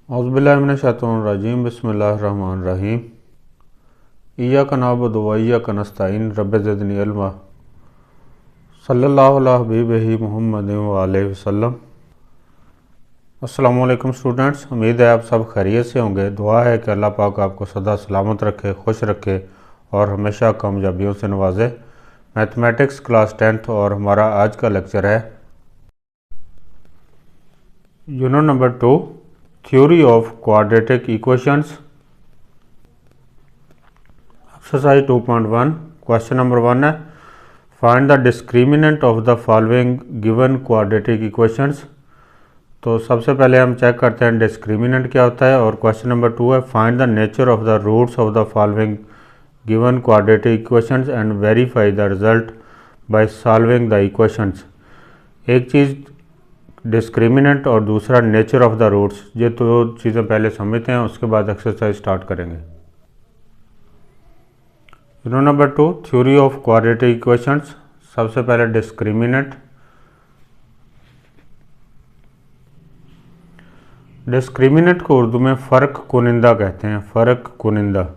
औज़ुबिल्लाहिमिनश्शैतानिर्रजीम बिस्मिल्लाहिर्रहमानिर्रहीम इय्याका नअबुदु व इय्याका नस्तईन रब्बि ज़िदनी इल्मा सल्लल्लाहु अला हबीबिही मुहम्मदिन व अलैहि वसल्लम। अस्सलामु अलैकुम स्टूडेंट्स, उम्मीद है आप सब खैरियत से होंगे। दुआ है कि अल्लाह पाक आपको सदा सलामत रखे, खुश रखे और हमेशा कामयाबियों से नवाजे। मैथमेटिक्स क्लास 10th और हमारा आज का लेक्चर है unit number 2, theory of quadratic equations. Exercise 2.1, question number 1 है find the discriminant of the following given quadratic equations. तो सबसे पहले हम चेक करते हैं डिस्क्रिमिनेंट क्या होता है। और क्वेश्चन नंबर 2 है find the nature of the roots of the following given quadratic equations and verify the result by solving the equations. एक चीज़ डिस्क्रिमिनेंट और दूसरा नेचर ऑफ द रूट्स, ये दो चीज़ें पहले समझते हैं, उसके बाद एक्सरसाइज स्टार्ट करेंगे। Unit number 2, theory of quadratic equations. सबसे पहले डिस्क्रिमिनेंट। डिस्क्रिमिनेंट को उर्दू में फ़र्क कुनिंदा कहते हैं, फ़र्क कुनिंदा।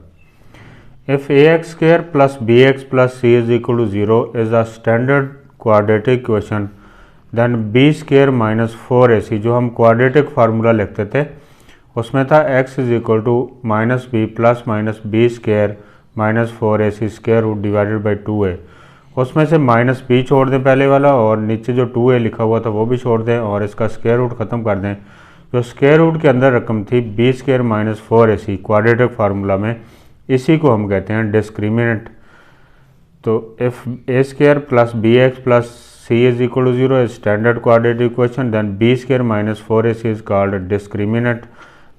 If A X square plus B x plus C is equal to 0 is a standard quadratic equation then B square minus 4ac, जो हम क्वाड्रेटिक फार्मूला लिखते थे उसमें था x is equal to minus b plus minus B square minus 4ac square root divided by 2a। उसमें से minus B छोड़ दें पहले वाला, और नीचे जो 2a लिखा हुआ था वो भी छोड़ दें और इसका स्क्र रूट ख़त्म कर दें। जो स्क्र रूट के अंदर रकम थी b square minus 4ac quadratic formula में, इसी को हम कहते हैं डिस्क्रिमिनेंट। तो if a square plus B x plus C is equal to 0 is standard quadratic equation then B square minus 4ac is called discriminant.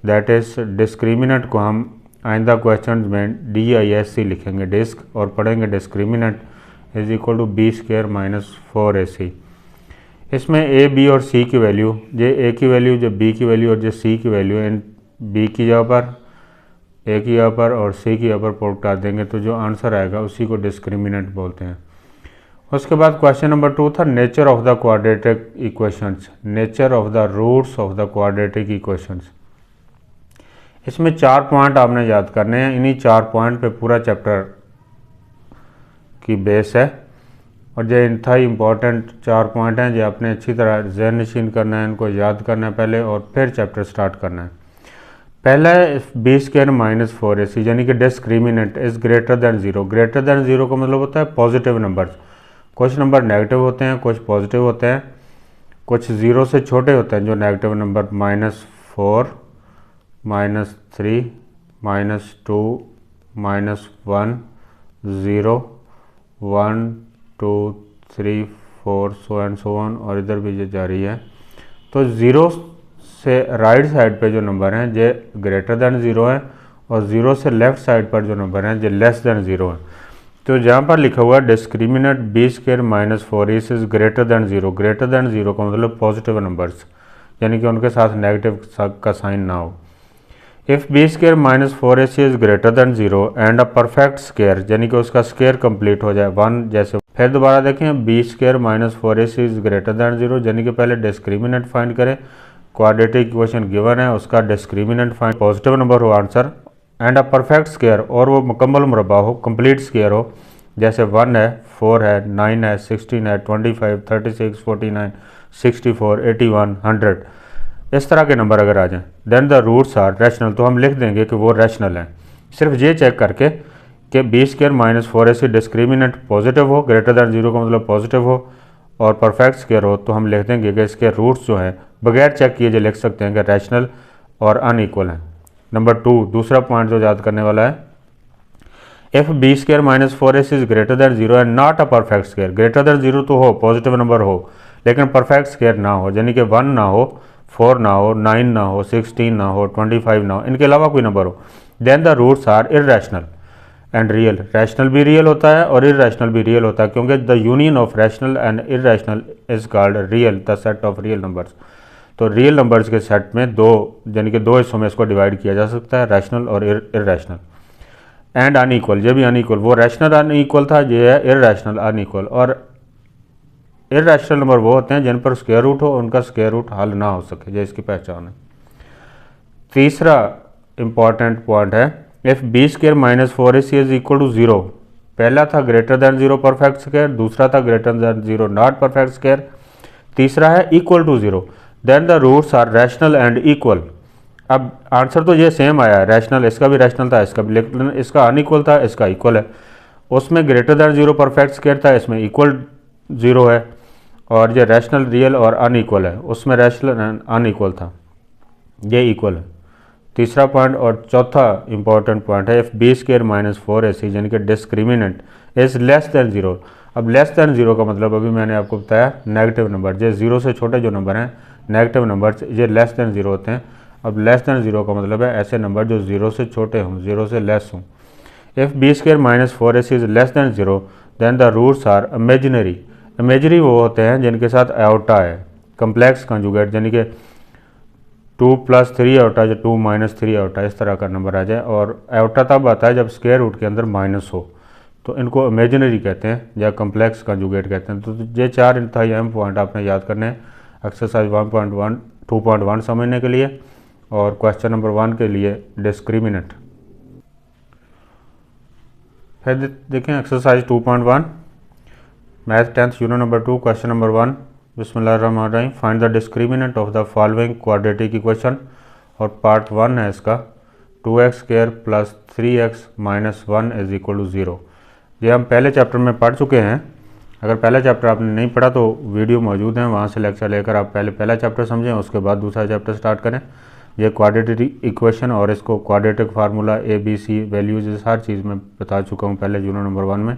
That is discriminant को हम आइंदा क्वेश्चन में DISC लिखेंगे डिस्क, और पढ़ेंगे discriminant is equal to b square minus 4ac। इसमें A B और सी की वैल्यू, ये ए की वैल्यू, जो बी की वैल्यू और जो सी की वैल्यू, इन बी की जगह पर, ए की जगह पर और सी की जगह पर पुट कर देंगे तो जो आंसर आएगा उसी को डिस्क्रिमिनेंट बोलते हैं। उसके बाद क्वेश्चन नंबर 2 था nature of the quadratic equations, nature of the roots of the quadratic equations. इसमें 4 पॉइंट आपने याद करने हैं, इन्हीं 4 पॉइंट पे पूरा चैप्टर की बेस है। और जो इंतहाई इम्पॉर्टेंट 4 पॉइंट हैं जो आपने अच्छी तरह ज़हन नशीन करना है, इनको याद करना है पहले और फिर चैप्टर स्टार्ट करना है। पहला है बी स्क्र माइनस 4ac, यानी कि discriminant is greater than 0। Greater than 0 का मतलब होता है पॉजिटिव नंबर्स। कुछ नंबर नेगेटिव होते हैं, कुछ पॉजिटिव होते हैं, कुछ 0 से छोटे होते हैं जो negative number, -4, -3, -2, -1, 0, 1, 2, 3, 4 so and so on, और इधर भी ये जारी है। तो 0 से राइट साइड पे जो नंबर हैं ये ग्रेटर दैन 0 है, और 0 से लेफ़्ट साइड पर जो नंबर हैं ये लेस दैन 0 है। तो जहाँ पर लिखा हुआ है discriminant b square minus 4ac is greater than 0, greater than 0 का मतलब पॉजिटिव नंबर्स, यानी कि उनके साथ नेगेटिव का साइन ना हो। If b square minus 4ac is greater than 0 and a perfect square, यानी कि उसका स्क्र कंप्लीट हो जाए 1 जैसे। फिर दोबारा देखें b square minus 4ac is greater than 0, यानी कि पहले डिस्क्रिमिनेंट फाइंड करें, क्वाड्रेटिक इक्वेशन गिवन है उसका डिस्क्रिमिनेंट फाइंड, पॉजिटिव नंबर हो answer, and a perfect square, और वो मुकम्मल मुरबा हो, कंप्लीट स्क्र हो, जैसे 1 है, 4 है, 9 है, 16 है, 25, 36, 49, 64, 81, 100, इस तरह के नंबर अगर आ जाएं then the roots are rational, तो हम लिख देंगे कि वो रैशनल हैं। सिर्फ ये चेक करके कि b square minus 4ac discriminant positive हो, ग्रेटर दैन 0 का मतलब पॉजिटिव हो, और परफेक्ट स्क्र हो, तो हम लिख देंगे कि इसके रूट्स जो हैं बगैर चेक किए जो लिख सकते हैं कि रैशनल और अनइक्वल हैं। नंबर 2, दूसरा पॉइंट जो याद करने वाला है, if b square minus 4ac is greater than 0 and not a perfect square, greater than 0 तो हो, पॉजिटिव नंबर हो, लेकिन परफेक्ट स्क्र ना हो, यानी कि 1 ना हो, 4 ना हो, 9 ना हो, 16 ना हो, 25 ना हो, इनके अलावा कोई नंबर हो, then the roots are irrational and real. Rational भी रियल होता है और इर्रेशनल भी रियल होता है, क्योंकि the union of rational and irrational is called real, the set of real numbers. तो रियल नंबर्स के सेट में दो, यानी कि 2 हिस्सों में इसको डिवाइड किया जा सकता है, रैशनल और इर्रेशनल। एंड अनइक्वल, ये भी अनइक्वल, वो रैशनल अनइक्वल था, ये है इर्रेशनल अनइक्वल। और इर्रेशनल नंबर वो होते हैं जिन पर स्क्वायर रूट हो, उनका स्क्वायर रूट हल ना हो सके, ये इसकी पहचान है। तीसरा इम्पॉर्टेंट पॉइंट है if b square minus 4ac is equal to 0, पहला था ग्रेटर दैन 0 परफेक्ट स्क्वायर, दूसरा था greater than 0 not perfect square, तीसरा है equal to 0, then the roots are rational and equal. अब आंसर तो ये सेम आया, रैशनल, इसका भी रैशनल था, इसका भी, लेकिन इसका अनइक्वल था, इसका इक्वल है। उसमें ग्रेटर दैन 0 परफेक्ट स्क्वायर था, इसमें इक्वल 0 है, और ये रैशनल रियल और अनइक्वल है, उसमें रैशनल एंड अनइक्वल था, ये इक्वल है। तीसरा पॉइंट और चौथा इंपॉर्टेंट पॉइंट है if b square minus 4ac यानी कि डिस्क्रिमिनेंट इज लेस दैन 0। अब लेस दैन 0 का मतलब अभी मैंने आपको बताया नेगेटिव नंबर, ये 0 से छोटे जो नंबर हैं नेगेटिव नंबर ये लेस दैन 0 होते हैं। अब लेस दैन 0 का मतलब है ऐसे नंबर जो 0 से छोटे हों, 0 से लेस हों। If b square minus 4ac is less than 0 then the roots are imaginary. Imagery वो होते हैं जिनके साथ आयोटा है, कम्प्लेक्स कंजुगेट, यानी कि 2 + 3 आयोटा या 2 - 3 आयोटा, इस तरह का नंबर आ जाए। और आयोटा तब आता है जब स्क्वायर रूट के अंदर माइनस हो, तो इनको इमेजिनरी कहते हैं या कम्प्लेक्स कंजुगेट कहते हैं। तो ये 4 इंतहाई अहम पॉइंट आपने याद करने हैं एक्सरसाइज 1.1 2.1 समझने के लिए और क्वेश्चन नंबर 1 के लिए डिस्क्रिमिनेंट। फिर देखें exercise 2.1 math 10th unit number 2 question number 1। बिस्मिल्लाहिर्रहमानिर्रहीम। Find the discriminant of the following quadratic equation. और पार्ट 1 है इसका 2x² + 3x - 1 is equal to 0। ये हम पहले चैप्टर में पढ़ चुके हैं। अगर पहला चैप्टर आपने नहीं पढ़ा तो वीडियो मौजूद है, वहाँ से लेक्चर लेकर आप पहले पहला चैप्टर समझें, उसके बाद दूसरा चैप्टर स्टार्ट करें। ये क्वाड्रेटिक इक्वेशन और इसको क्वाड्रेटिक फार्मूला ABC वैल्यूज हर चीज़ में बता चुका हूँ पहले यूनिट नंबर 1 में।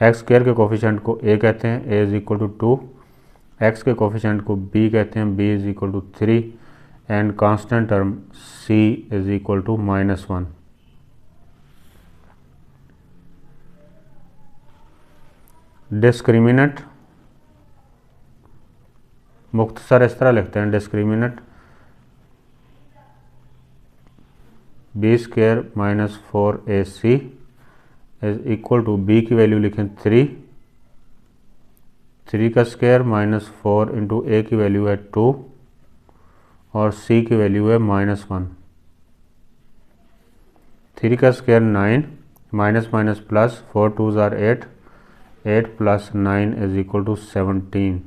x² के कोफिशिएंट को a कहते हैं, a is equal to 2, x के कोफिशिएंट को b कहते हैं, b is equal to 3 and constant term c is equal to -1। Discriminant मुख्तसर इस तरह लिखते हैं, discriminant b² - 4ac is equal to b की वैल्यू लिखें 3 का स्क्वायर -4 इंटू a की वैल्यू है 2 और c की वैल्यू है -1। 3 का square 9 minus minus plus 4 2s are 8 + 9 is equal to 17।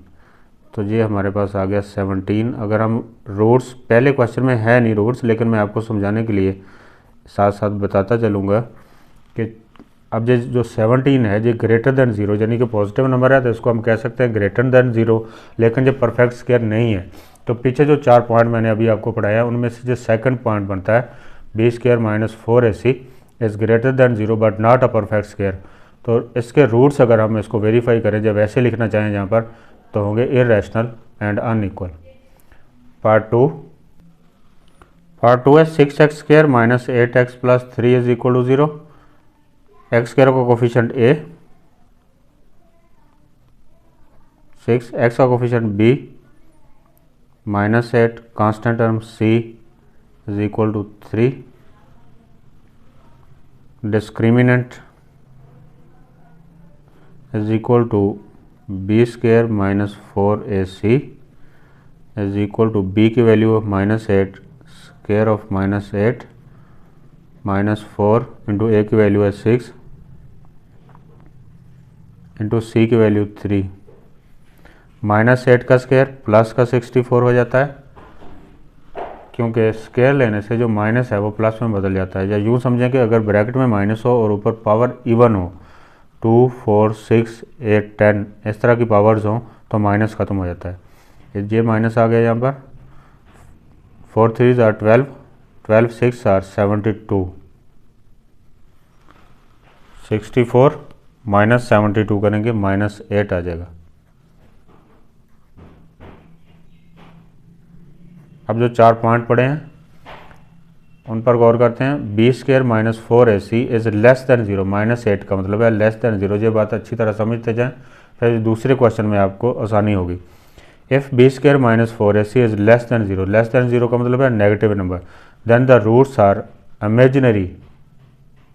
तो ये हमारे पास आ गया 17। अगर हम रूट्स, पहले क्वेश्चन में है नहीं रूट्स, लेकिन मैं आपको समझाने के लिए साथ साथ बताता चलूँगा कि अब ये जो 17 है ये ग्रेटर दैन 0 यानी कि पॉजिटिव नंबर है, तो इसको हम कह सकते हैं ग्रेटर दैन 0, लेकिन ये परफेक्ट स्क्वायर नहीं है। तो पीछे जो 4 पॉइंट मैंने अभी आपको पढ़ाया उनमें से जो सेकंड पॉइंट बनता है b² - 4ac is greater than 0 but not a perfect square. तो इसके रूट्स अगर हम इसको वेरीफाई करें, जब ऐसे लिखना चाहें यहाँ पर, तो होंगे इर्रेशनल एंड अनइक्वल। पार्ट 2 है 6x² - 8x + 3 is equal to 0। x² का कोफिशिएंट a, 6, x का coefficient b, -8 constant term c is equal to 3। Discriminant is equal to b² - 4ac is equal to b की value -8 square of -8 -4 into a की value है 6 into c की value 3। -8 का square plus का 64 हो जाता है, क्योंकि स्क्वायर लेने से जो माइनस है वो प्लस में बदल जाता है। या यूँ समझें कि अगर ब्रैकेट में माइनस हो और ऊपर पावर इवन हो, 2 4 6 8 10 इस तरह की पावर्स हों, तो माइनस ख़त्म हो जाता है। ये माइनस आ गया यहाँ पर, 4 3s are 12, 12 6 are 72, 64 - 72 करेंगे -8 आ जाएगा। अब जो 4 पॉइंट पड़े हैं उन पर गौर करते हैं। b² - 4ac is less than 0, -8 का मतलब है लेस दैन 0। ये बात अच्छी तरह समझते जाएं, फिर दूसरे क्वेश्चन में आपको आसानी होगी। If b² - 4ac is less than 0, less than 0 का मतलब है negative number, then the roots are imaginary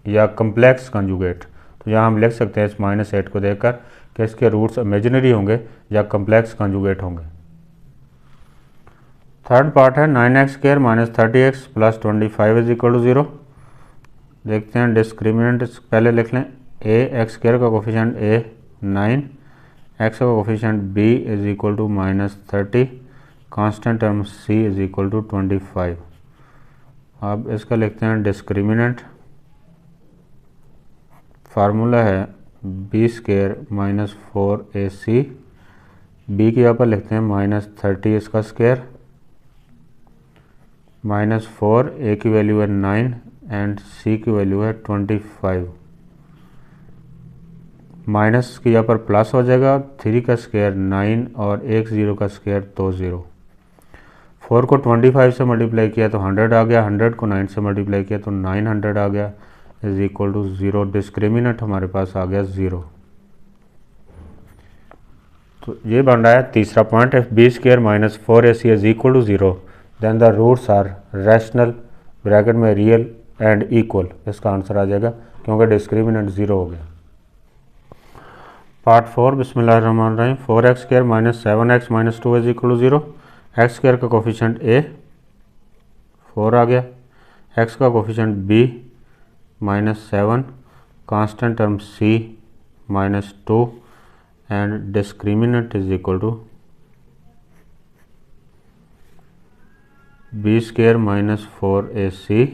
या कम्प्लेक्स कंजुगेट। तो यहाँ हम लिख सकते हैं इस -8 को देखकर कि इसके रूट्स इमेजिनरी होंगे या कम्प्लेक्स कंजुगेट होंगे। थर्ड पार्ट है 9x square minus 30x plus 25 is equal to 0। देखते हैं डिस्क्रिमिनेंट पहले लिख लें। ए एक्स स्क्वायर का कोफिशिएंट ए 9, एक्स का coefficient b is equal to minus 30, constant term c is equal to 25। अब इसका लिखते हैं डिस्क्रिमिनेंट। फार्मूला है B square minus 4ac, b के यहाँ पर लिखते हैं माइनस 30 इसका स्क्वायर, माइनस 4, ए की वैल्यू है 9 एंड सी की वैल्यू है 25। माइनस की यहाँ पर प्लस हो जाएगा, 3 का स्क्वायर 9 और एक 0 का स्क्वायर 2 0। 4 को 25 से मल्टीप्लाई किया तो 100 आ गया, 100 को 9 से मल्टीप्लाई किया तो 900 आ गया, इज इक्वल टू 0। डिस्क्रिमिनेंट हमारे पास आ गया 0। तो ये बन रहा है तीसरा point, if b square minus 4ac is equal to 0 then the roots are rational, bracket में रियल एंड इक्वल। इसका आंसर आ जाएगा क्योंकि डिस्क्रिमिनेंट 0 हो गया। पार्ट 4 बिस्मिल्लाहिर्रहमानिर्रहीम। 4x square minus 7x minus 2 is equal to 0। X square का coefficient a 4 आ गया, x का coefficient b minus 7, constant term c minus 2 and discriminant is equal to b square minus 4ac,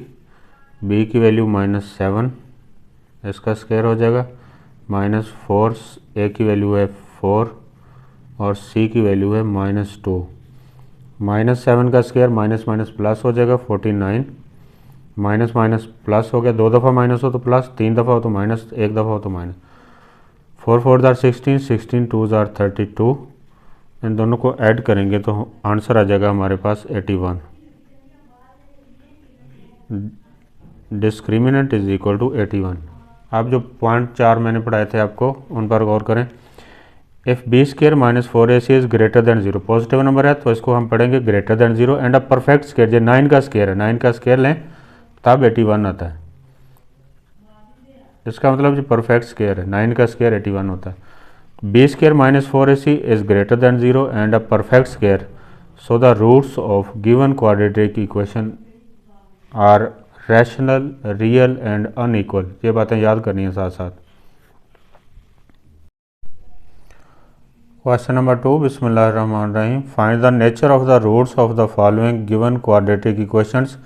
b की value minus 7, इसका square हो जाएगा minus 4, ए की value है 4 और सी की वैल्यू है माइनस 2। माइनस 7 का स्क्वायर माइनस माइनस प्लस हो जाएगा 49, माइनस माइनस प्लस हो गया, 2 दफ़ा माइनस हो तो प्लस, 3 दफ़ा हो तो माइनस, 1 दफ़ा हो तो माइनस। 4 4 are 16, 16 2 are 32। इन दोनों को ऐड करेंगे तो आंसर आ जाएगा हमारे पास 81। Discriminant is equal to 81। अब जो पॉइंट 4 मैंने पढ़ाए थे आपको उन पर गौर करें। If b square minus 4ac is greater than 0, positive number है तो इसको हम पढ़ेंगे greater than 0 and a perfect square, जो 9 का स्क्वायर है, 9 का स्क्वायर लें तब 81 आता है। इसका मतलब जो परफेक्ट स्क्वायर है 9 का स्क्वायर 81 होता है। B square minus 4ac is greater than 0 and a perfect square, so the roots of given quadratic equation are rational, real and unequal. ये बातें याद करनी है साथ साथ। क्वेश्चन नंबर 2 बिस्मिल्लाहिर्रहमानिर्रहीम। Find the nature of the roots of the following given quadratic equations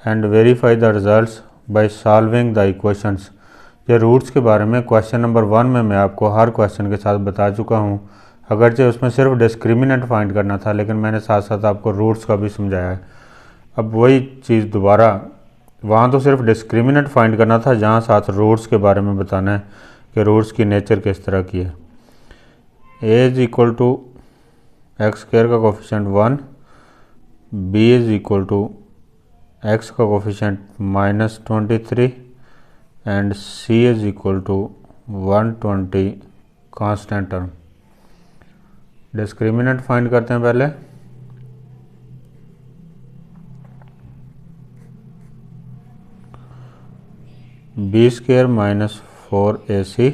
and verify the results by solving the equations. ये roots के बारे में क्वेश्चन नंबर 1 में मैं आपको हर क्वेश्चन के साथ बता चुका हूँ, अगरचे उसमें सिर्फ डिस्क्रिमिनेंट फाइंड करना था, लेकिन मैंने साथ साथ आपको रूट्स का भी समझाया है। अब वही चीज़ दोबारा, वहाँ तो सिर्फ डिस्क्रिमिनेंट फाइंड करना था, जहाँ साथ रूट्स के बारे में बताना है कि रूट्स की नेचर किस तरह की है। A is equal to X square का coefficient 1, B is equal to X का coefficient minus 23 and C is equal to 120 constant term. Discriminant find करते हैं पहले। बी स्क्वायर माइनस 4ac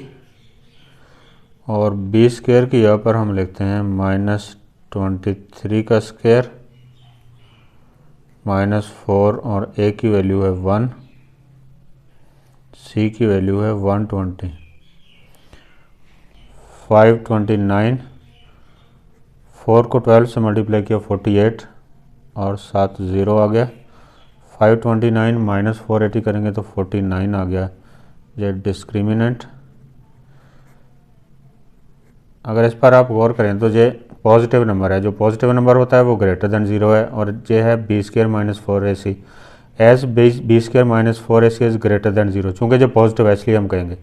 और बी स्क्वायर की यहाँ पर हम लिखते हैं माइनस 23 का स्क्वायर, माइनस 4 और ए की वैल्यू है 1, सी की वैल्यू है 120। 529, 4 को 12 से मल्टीप्लाई किया 48 और साथ 0 आ गया। 529 माइनस 480 करेंगे तो 49 आ गया। ये डिस्क्रिमिनेंट, अगर इस पर आप गौर करें तो ये पॉजिटिव नंबर है, जो पॉजिटिव नंबर होता है वो ग्रेटर दैन 0 है, और ये है B square minus 4ac। As b square minus 4ac is greater than 0, चूँकि जो पॉजिटिव है इसलिए हम कहेंगे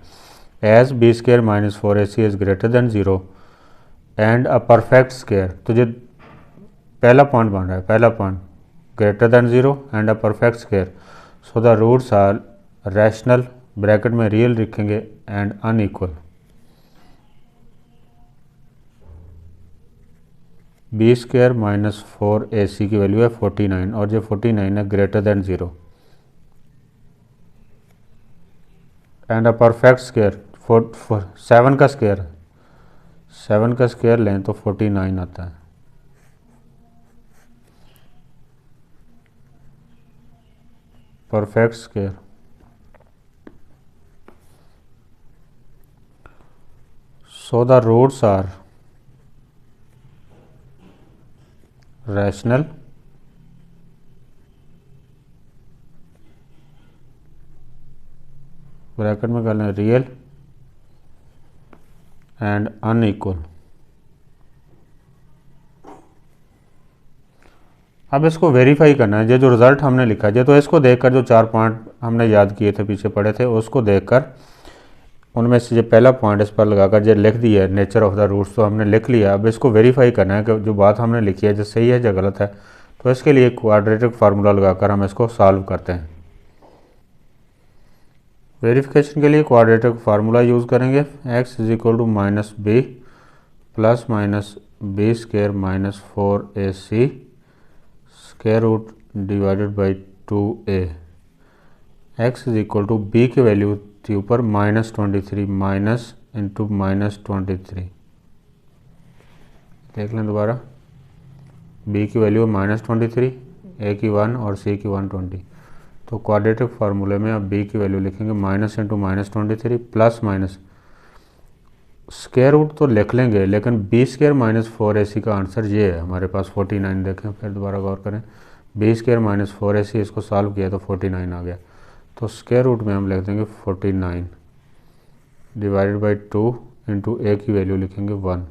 as b square minus 4ac is greater than 0 and a perfect square. तो जो पहला पॉइंट बन रहा है, पहला point greater than 0 and a perfect square, so the roots are rational, bracket में रियल लिखेंगे, and unequal. B square minus 4ac की वैल्यू है 49 और जो 49 है greater than 0 and a perfect square 7 का स्क्वायर, 7 का स्क्वायर लें तो 49 आता है। perfect square. So the roots are rational bracket में कर लें रियल एंड अनइक्वल। अब इसको वेरीफाई करना है। ये जो रिज़ल्ट हमने लिखा है तो इसको देखकर जो 4 पॉइंट हमने याद किए थे पीछे पढ़े थे उसको देखकर उनमें से जो पहला पॉइंट इस पर लगाकर जो लिख दिया है नेचर ऑफ द रूट्स तो हमने लिख लिया। अब इसको वेरीफाई करना है कि जो बात हमने लिखी है जो सही है जो गलत है। तो इसके लिए क्वाड्रेटिक फार्मूला लगाकर हम इसको सॉल्व करते हैं। वेरिफिकेशन के लिए क्वाड्रेटिक फार्मूला यूज़ करेंगे। x is equal to minus b plus minus b square minus 4ac square root divided by 2a। x is equal to b की वैल्यू थी ऊपर -23 माइनस इंटू -23। देख लें दोबारा, b की वैल्यू -23, a की 1 और c की 120। तो क्वाड्रेटिक फार्मूले में अब b की वैल्यू लिखेंगे minus into -23 plus minus square root तो लिख लेंगे लेकिन b स्क्वायर माइनस 4ac का आंसर ये है हमारे पास 49। देखें फिर दोबारा गौर करें, b स्क्वायर माइनस 4ac इसको सॉल्व किया तो 49 आ गया। तो स्क्वायर रूट में हम लिख देंगे 49 डिवाइडेड बाई 2 इंटू a की वैल्यू लिखेंगे 1।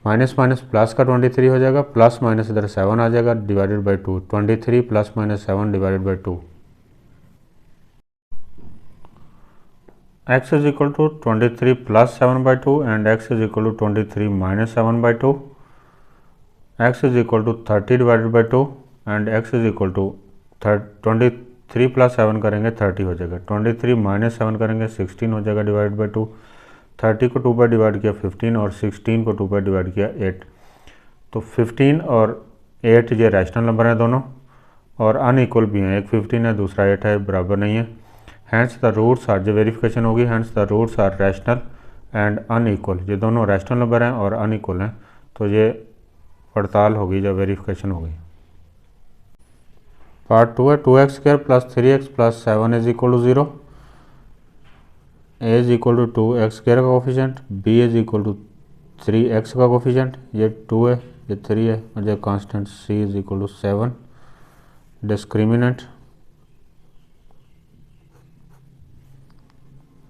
माइनस माइनस प्लस का 23 हो जाएगा, प्लस माइनस इधर 7 आ जाएगा divided by 2। 23 plus minus 7 divided by 2। x is equal to 23 plus 7 by 2 and x is equal to 23 minus 7 by 2। x is equal to 30 divided by 2 and x is equal to 23 plus 7 करेंगे 30 हो जाएगा। 23 minus 7 करेंगे 16 हो जाएगा divide by 2। 30 को 2 पर divide किया 15 और 16 को 2 पर डिवाइड किया 8। तो 15 और 8 ये रैशनल नंबर हैं दोनों और अनइक्वल भी हैं। एक 15 है दूसरा 8 है, बराबर नहीं है। हैंस द रूट्स आर, जो वेरिफिकेशन होगी, hence the roots are rational and unequal. ये दोनों रैशनल नंबर हैं और अनइक्वल हैं तो ये पड़ताल होगी जब वेरिफिकेशन होगी। पार्ट 2 है 2x square plus 3x plus 7 is equal to 0। a is equal to 2x square का coefficient, b is equal to 3x का कोफिशिएंट, ये 2 है ये 3 है और ये constant c is equal to 7। Discriminant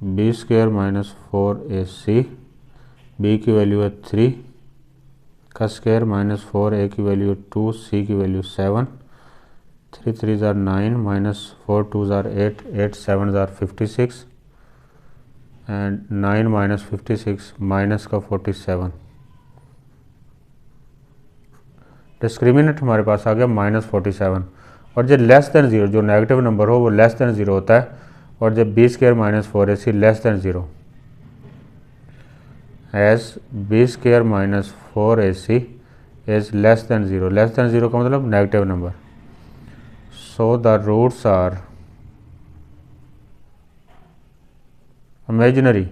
b square minus 4ac, b की value है 3 का स्क्वायर माइनस 4a की वैल्यू 2, c की value 7। 3 3 are 9 minus 4 2 are 8, 8 7 are 56 and 9 minus 56 minus का 47। डिस्क्रिमिनेंट हमारे पास आ गया -47 और जब लेस दैन 0, जो नेगेटिव नंबर हो वो लेस दैन 0 होता है और जब b square minus 4ac less than 0 as b square minus 4ac is less than 0। Less than 0 का मतलब negative number. So the roots are imaginary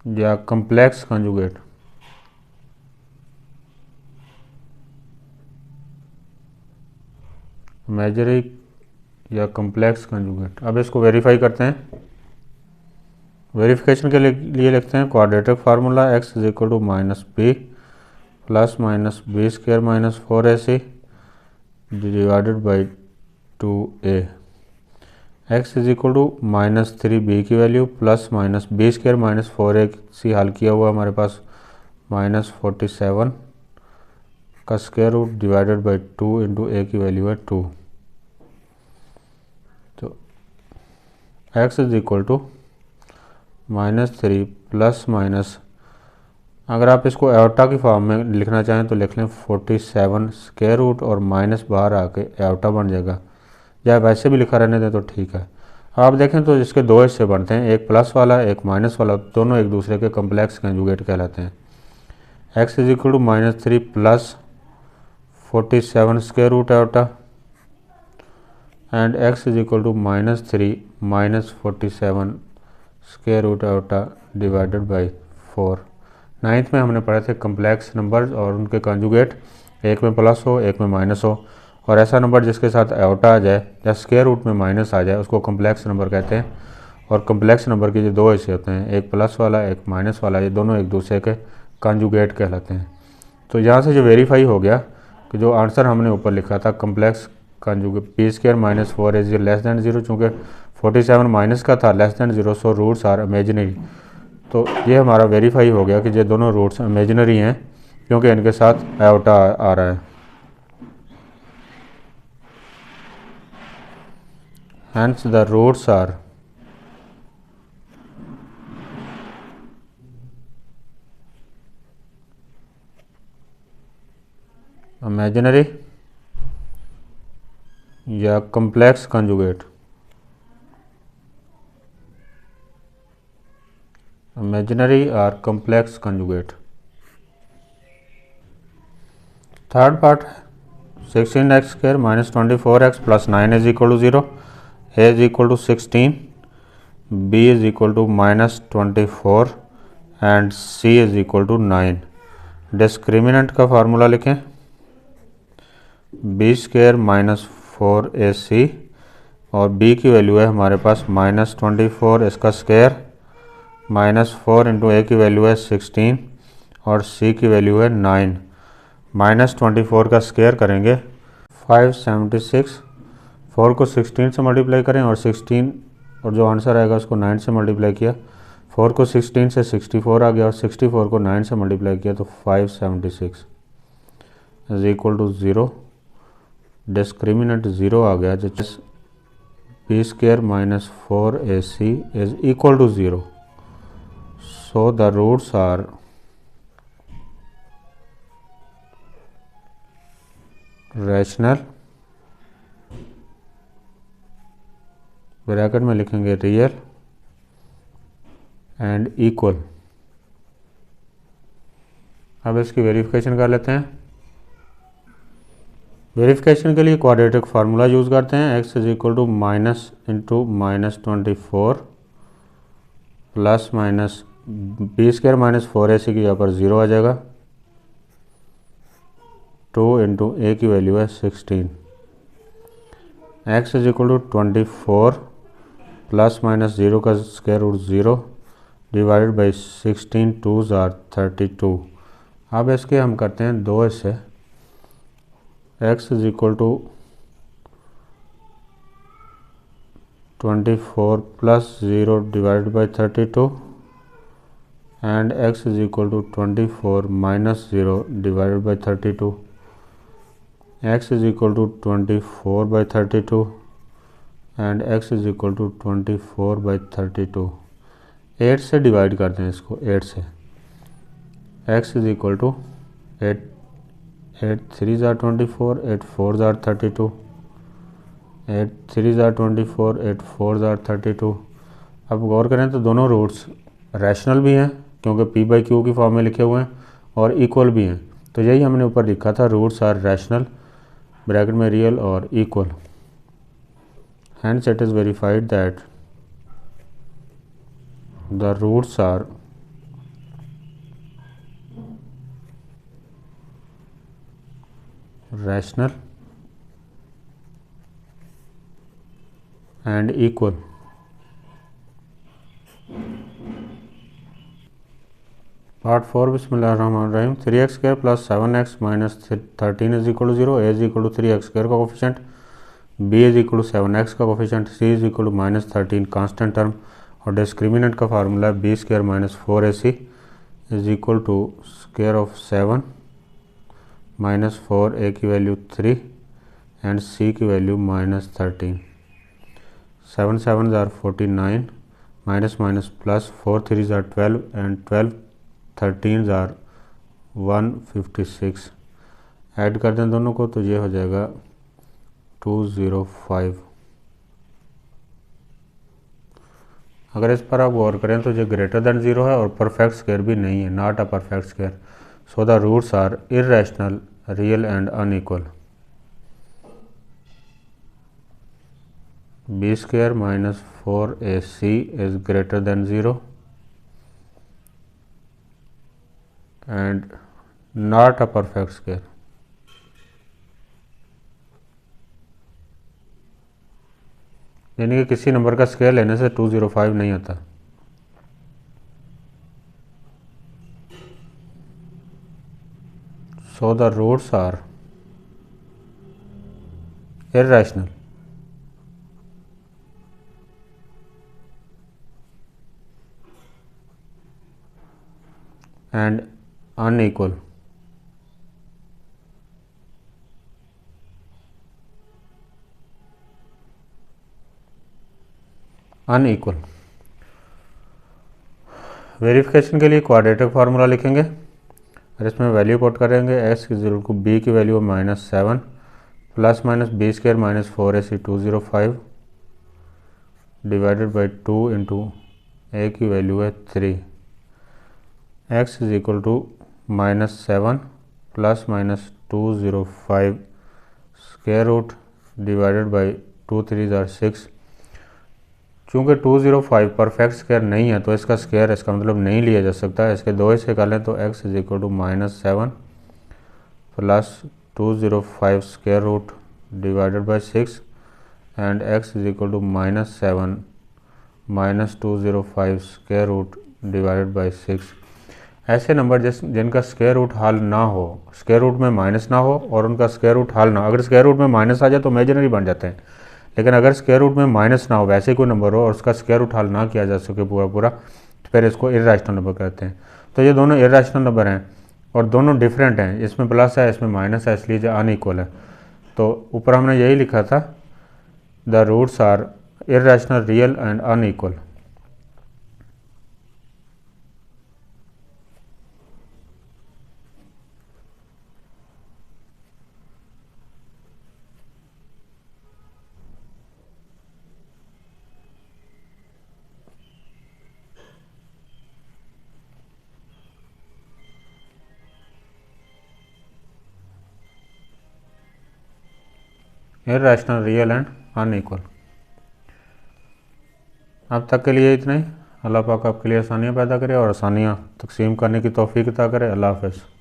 या कम्प्लेक्स कंजुगेट। इमेजिनरी या कम्प्लेक्स कंजुगेट। अब इसको वेरीफाई करते हैं। वेरिफिकेशन के लिए लिखते हैं quadratic formula x is equal to minus b plus minus b square minus 4ac divided by 2a। x is equal to -3b की value plus minus b square minus 4ac हल किया हुआ हमारे पास -47 का square root divided by 2 into a की value है 2। तो x is equal to -3 plus minus, अगर आप इसको एवटा की फॉर्म में लिखना चाहें तो लिख लें 47 स्क्वायर रूट और माइनस बाहर आके एवटा बन जाएगा, या वैसे भी लिखा रहने दें तो ठीक है। आप देखें तो इसके दो हिस्से बनते हैं, एक प्लस वाला एक माइनस वाला, दोनों एक दूसरे के कम्प्लेक्स कंजुगेट कहलाते हैं। x is equal to -3 plus 47 square root एवटा and x is equal to -3 minus 47 square root एवटा डिवाइडेड बाई 4। 9th में हमने पढ़े थे कम्प्लेक्स नंबर्स और उनके कॉन्जुगेट, एक में प्लस हो एक में माइनस हो, और ऐसा नंबर जिसके साथ आयोटा आ जाए या स्क्वायर रूट में माइनस आ जाए उसको कम्प्लेक्स नंबर कहते हैं। और कम्प्लेक्स नंबर की जो दो हिस्से होते हैं, एक प्लस वाला एक माइनस वाला, ये दोनों एक दूसरे के कॉन्जुगेट कहलाते हैं। तो यहाँ से जो वेरीफाई हो गया कि जो आंसर हमने ऊपर लिखा था complex conjugate p square minus 4 is less than 0, चूँकि 47 माइनस का था less than 0, so roots are imaginary. तो ये हमारा वेरीफाई हो गया कि ये दोनों रूट्स इमेजिनरी हैं क्योंकि इनके साथ आयोटा आ रहा है। Hence the roots are imaginary या complex conjugate। imaginary or complex conjugate। Third part 16x square minus 24x plus 9 is equal to 0, a is equal to 16, b is equal to minus 24 and c is equal to 9। Discriminant का formula लिखें, B square minus 4ac और b की value है हमारे पास minus 24 इसका square, minus 4 into A की value है 16 और c की वैल्यू है 9। माइनस 24 का स्क्वायर करेंगे 576, 4 को 16 से मल्टीप्लाई करें और 16 और जो आंसर आएगा उसको 9 से मल्टीप्लाई किया, 4 को 16 से 64 आ गया और 64 को 9 से मल्टीप्लाई किया तो 576 इज इक्वल टू 0। डिस्क्रिमिनेंट 0 आ गया, जो b square minus 4ac is equal to 0। So the roots are rational, bracket में लिखेंगे रियल एंड इक्वल। अब इसकी वेरिफिकेशन कर लेते हैं। वेरिफिकेशन के लिए क्वाड्रेटिक फार्मूला यूज़ करते हैं, x is equal to minus into minus 24 plus minus b square minus 4ac की यहाँ पर 0 आ जाएगा, 2 इंटू ए की वैल्यू है 16, x is equal to 24 plus minus 0 का square root 0 divided by 16, 2s are 32। अब इसके हम करते हैं दो हिस्से, x is equal to 24 plus 0 divided by 32 and x is equal to 24 minus 0 divided by 32, x is equal to 24 by 32 and x is equal to 24 by 32। 8 से divide करते हैं इसको, 8 से, x is equal to 8 3s are 24, 8 4s are 32, 8 3s are 24, 8 4s are 32। अब गौर करें तो दोनों roots rational भी हैं क्योंकि p बाई क्यू की फॉर्म में लिखे हुए हैं और इक्वल भी हैं, तो यही हमने ऊपर लिखा था, रूट्स आर रैशनल ब्रैकेट में रियल और equal. Hence it is verified that the roots are rational and equal। Part 4 बिस्मिल्लाहिर्रहमानिर्रहीम। 3x square plus 7x minus 13 is equal to 0, A is equal to 3x square का coefficient, b is equal to 7x का coefficient, c is equal to minus 13 constant term और discriminant का formula है B square minus 4ac is equal to square of 7 minus 4, a की value 3 and c की value minus 13। 7 7s are 49 minus minus plus 4 3s are 12 and 12 13s are 156। Add कर दें दोनों को तो ये हो जाएगा 205। अगर इस पर आप गौर करें तो ये ग्रेटर देन 0 है और परफेक्ट स्क्वायर भी नहीं है, not a perfect square. So the roots are irrational, real and unequal. B square minus 4ac is greater than 0 and not a perfect square. यानी कि किसी नंबर का स्क्वायर लेने से 205 नहीं आता। So the roots are irrational and unequal. Unequal. Verification के लिए क्वाड्रेटिक फार्मूला लिखेंगे और इसमें वैल्यू पुट करेंगे। एक्स की जरूर को बी की value -7 plus minus B square minus 4ac 205 divided by 2 into A की वैल्यू है 3। X is equal to -7 plus minus 205 square root divided by 2 3 जार 6। चूँकि 205 परफेक्ट स्क्वायर नहीं है तो इसका स्क्वायर इसका मतलब नहीं लिया जा सकता। इसके दो हिस्से कर लें तो x is equal to -7 plus 205 square root divided by 6 and x is equal to -7 minus 205 square root divided by 6। ऐसे नंबर जिनका स्क्वायर रूट हल ना हो, स्क्वायर रूट में माइनस ना हो और उनका स्क्वायर रूट हल ना, अगर स्क्वायर रूट में माइनस आ जाए तो इमेजिनरी बन जाते हैं, लेकिन अगर स्क्वायर रूट में माइनस ना हो, वैसे कोई नंबर हो और उसका स्क्वायर रूट हल ना किया जा सके पूरा पूरा, तो फिर इसको इर्रेशनल नंबर कहते हैं। तो ये दोनों इर्रेशनल नंबर हैं और दोनों डिफरेंट हैं, इसमें प्लस है इसमें माइनस है, इसलिए जो अनइक्वल है। तो ऊपर हमने यही लिखा था, the roots are irrational, real and unequal. Irrational, real and unequal. अब तक के लिए इतना ही। अल्लाह पाक आपके लिए आसानियाँ पैदा करे और आसानियाँ तकसीम करने की तौफीक अता करे। अल्लाह हाफ़िज़।